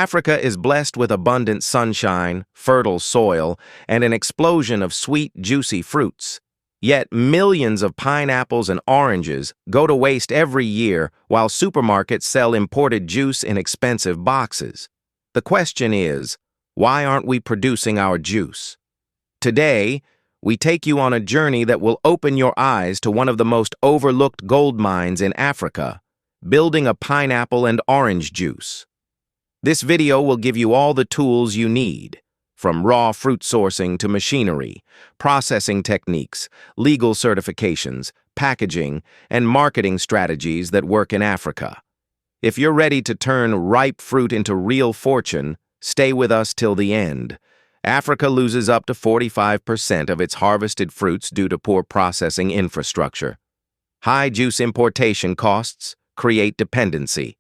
Africa is blessed with abundant sunshine, fertile soil, and an explosion of sweet, juicy fruits. Yet millions of pineapples and oranges go to waste every year while supermarkets sell imported juice in expensive boxes. The question is, why aren't we producing our juice? Today, we take you on a journey that will open your eyes to one of the most overlooked gold mines in Africa, building a pineapple and orange juice. This video will give you all the tools you need, from raw fruit sourcing to machinery, processing techniques, legal certifications, packaging, and marketing strategies that work in Africa. If you're ready to turn ripe fruit into real fortune, stay with us till the end. Africa loses up to 45% of its harvested fruits due to poor processing infrastructure. High juice importation costs create dependency.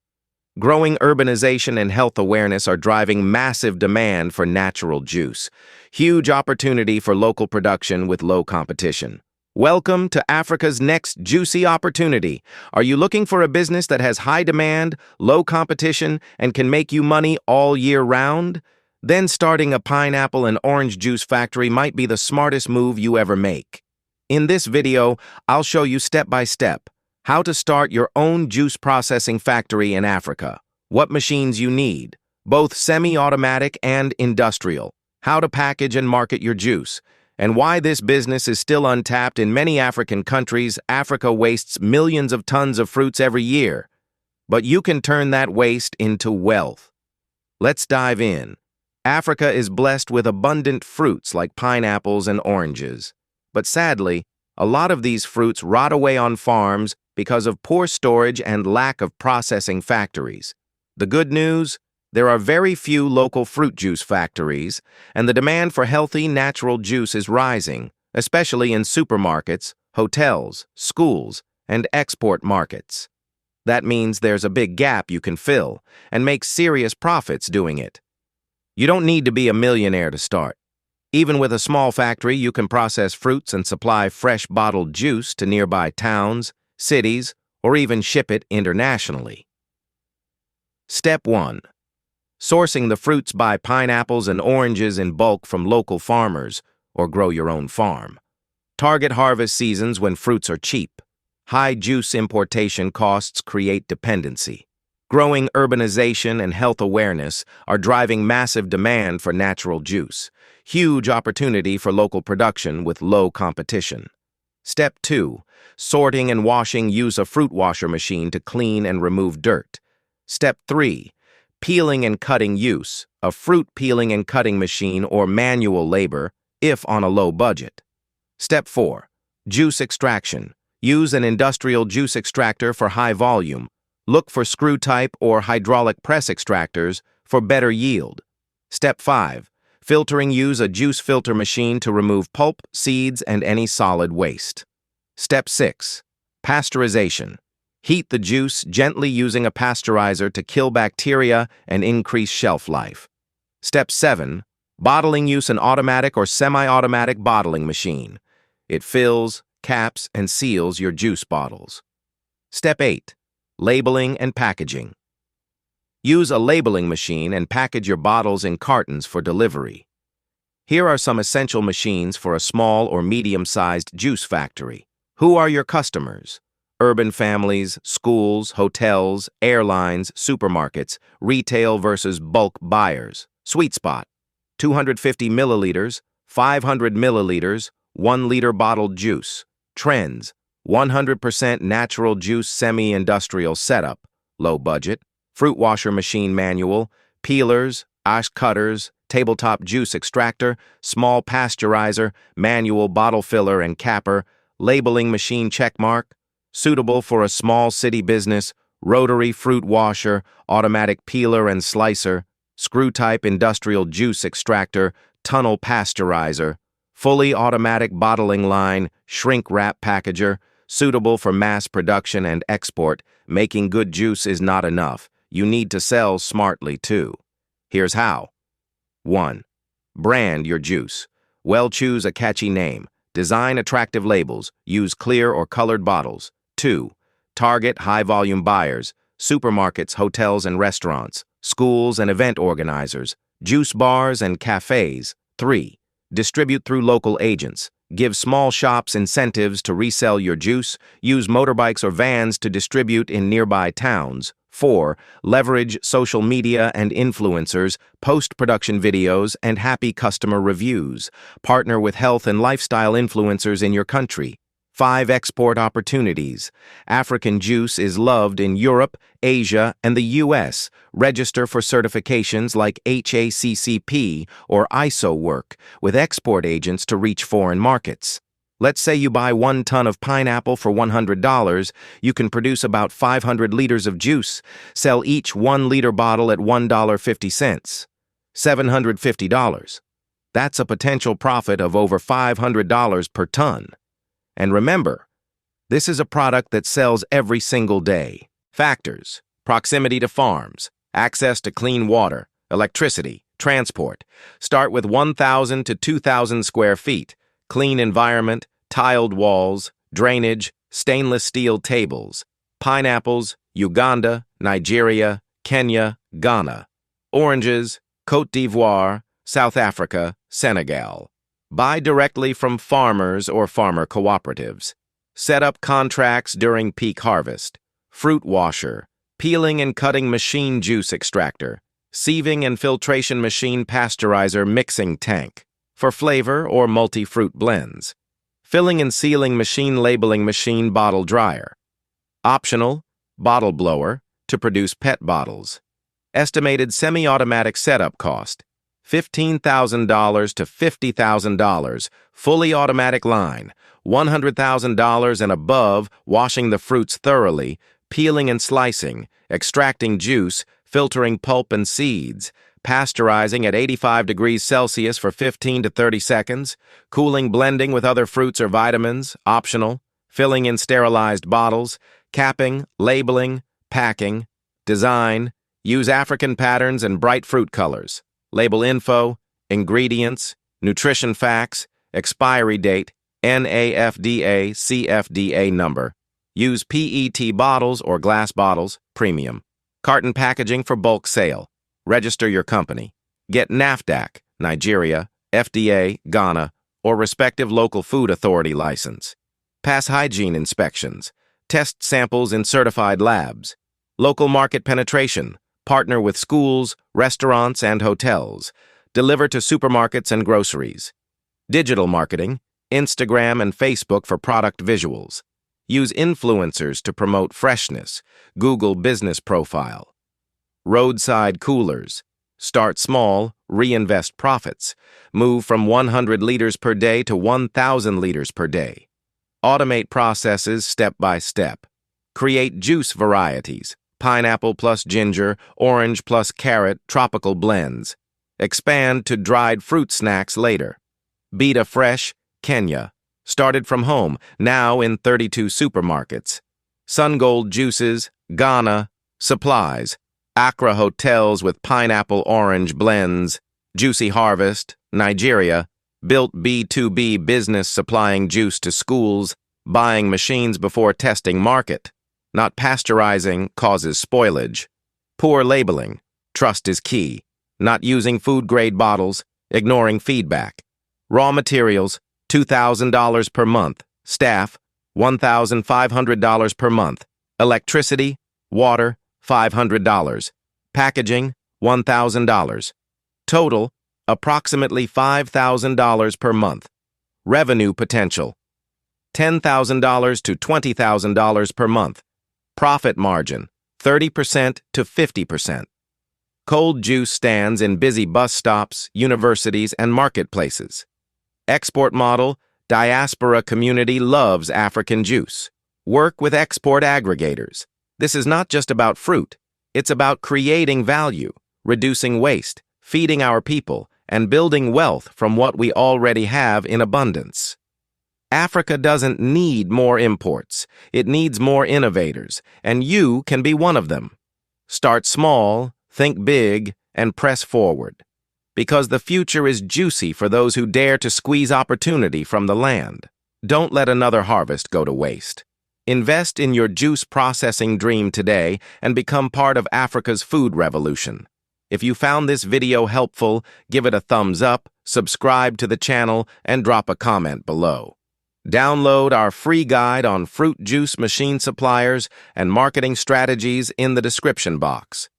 Growing urbanization and health awareness are driving massive demand for natural juice. Huge opportunity for local production with low competition. Welcome to Africa's next juicy opportunity. Are you looking for a business that has high demand, low competition, and can make you money all year round? Then starting a pineapple and orange juice factory might be the smartest move you ever make. In this video, I'll show you step by step how to start your own juice processing factory in Africa, what machines you need, both semi-automatic and industrial, how to package and market your juice, and why this business is still untapped in many African countries. Africa wastes millions of tons of fruits every year, but you can turn that waste into wealth. Let's dive in. Africa is blessed with abundant fruits like pineapples and oranges. But sadly, a lot of these fruits rot away on farms because of poor storage and lack of processing factories. The good news? There are very few local fruit juice factories, and the demand for healthy, natural juice is rising, especially in supermarkets, hotels, schools, and export markets. That means there's a big gap you can fill and make serious profits doing it. You don't need to be a millionaire to start. Even with a small factory, you can process fruits and supply fresh bottled juice to nearby towns, cities, or even ship it internationally. Step 1. Sourcing the fruits. Buy pineapples and oranges in bulk from local farmers or grow your own farm. Target harvest seasons when fruits are cheap. High juice importation costs create dependency. Growing urbanization and health awareness are driving massive demand for natural juice. Huge opportunity for local production with low competition. Step 2. Sorting and washing. Use a fruit washer machine to clean and remove dirt. Step 3. Peeling and cutting. Use a fruit peeling and cutting machine or manual labor if on a low budget. Step 4. Juice extraction. Use an industrial juice extractor for high volume. Look for screw-type or hydraulic press extractors for better yield. Step 5. Filtering. Use a juice filter machine to remove pulp, seeds, and any solid waste. Step 6. Pasteurization. Heat the juice gently using a pasteurizer to kill bacteria and increase shelf life. Step 7. Bottling. Use an automatic or semi-automatic bottling machine. It fills, caps, and seals your juice bottles. Step 8. Labeling and packaging. Use a labeling machine and package your bottles in cartons for delivery. Here are some essential machines for a small or medium-sized juice factory. Who are your customers? Urban families, schools, hotels, airlines, supermarkets, retail versus bulk buyers. Sweet spot: 250 milliliters, 500 milliliters, 1-liter bottled juice. Trends: 100% natural juice semi-industrial setup, low budget, fruit washer machine manual, peelers, ice cutters, tabletop juice extractor, small pasteurizer, manual bottle filler and capper, labeling machine checkmark, suitable for a small city business, rotary fruit washer, automatic peeler and slicer, screw-type industrial juice extractor, tunnel pasteurizer, fully automatic bottling line, shrink wrap packager, suitable for mass production and export. Making good juice is not enough. You need to sell smartly too. Here's how. 1. Brand your juice. Well, choose a catchy name. Design attractive labels. Use clear or colored bottles. 2. Target high-volume buyers. Supermarkets, hotels, and restaurants. schools and event organizers, juice bars and cafes. 3. Distribute through local agents. Give small shops incentives to resell your juice. Use motorbikes or vans to distribute in nearby towns. 4. Leverage social media and influencers, post-production videos, and happy customer reviews. Partner with health and lifestyle influencers in your country. 5. Export opportunities. African juice is loved in Europe, Asia, and the U.S. Register for certifications like HACCP or ISO work with export agents to reach foreign markets. Let's say you buy 1 ton of pineapple for $100, you can produce about 500 liters of juice, sell each 1-liter bottle at $1.50. $750. That's a potential profit of over $500 per ton. And remember, this is a product that sells every single day. Factors: proximity to farms, access to clean water, electricity, transport. Start with 1,000 to 2,000 square feet, clean environment, tiled walls, drainage, stainless steel tables. Pineapples, Uganda, Nigeria, Kenya, Ghana. Oranges, Côte d'Ivoire, South Africa, Senegal. Buy directly from farmers or farmer cooperatives. Set up contracts during peak harvest. Fruit washer, peeling and cutting machine juice extractor, sieving and filtration machine pasteurizer mixing tank for flavor or multi-fruit blends. Filling and sealing machine labeling machine bottle dryer. Optional, bottle blower to produce pet bottles. Estimated semi-automatic setup cost, $15,000 to $50,000, fully automatic line, $100,000 and above, washing the fruits thoroughly, peeling and slicing, extracting juice, filtering pulp and seeds, pasteurizing at 85 degrees Celsius for 15 to 30 seconds, cooling blending with other fruits or vitamins, optional, filling in sterilized bottles, capping, labeling, packing, design, use African patterns and bright fruit colors. Label info, ingredients, nutrition facts, expiry date, NAFDA, CFDA number. Use PET bottles or glass bottles, premium. Carton packaging for bulk sale. Register your company. Get NAFDAC, Nigeria, FDA, Ghana, or respective local food authority license. Pass hygiene inspections. Test samples in certified labs. Local market penetration. Partner with schools, restaurants, and hotels. Deliver to supermarkets and groceries. Digital marketing, Instagram and Facebook for product visuals. Use influencers to promote freshness. Google business profile. Roadside coolers. Start small, reinvest profits. Move from 100 liters per day to 1,000 liters per day. Automate processes step by step. Create juice varieties. Pineapple plus ginger, orange plus carrot, tropical blends. Expand to dried fruit snacks later. Beta Fresh, Kenya. Started from home, now in 32 supermarkets. Sungold Juices, Ghana. Supplies. Accra Hotels with pineapple orange blends. Juicy Harvest, Nigeria. Built B2B business supplying juice to schools. Buying machines before testing market. Not pasteurizing causes spoilage. Poor labeling. Trust is key. Not using food-grade bottles. Ignoring feedback. Raw materials, $2,000 per month. Staff, $1,500 per month. Electricity, water, $500. Packaging, $1,000. Total, approximately $5,000 per month. Revenue potential, $10,000 to $20,000 per month. Profit margin, 30% to 50%. Cold juice stands in busy bus stops, universities, and marketplaces. Export model, diaspora community loves African juice. Work with export aggregators. This is not just about fruit. It's about creating value, reducing waste, feeding our people, and building wealth from what we already have in abundance. Africa doesn't need more imports. It needs more innovators, and you can be one of them. Start small, think big, and press forward. Because the future is juicy for those who dare to squeeze opportunity from the land. Don't let another harvest go to waste. Invest in your juice processing dream today and become part of Africa's food revolution. If you found this video helpful, give it a thumbs up, subscribe to the channel, and drop a comment below. Download our free guide on fruit juice machine suppliers and marketing strategies in the description box.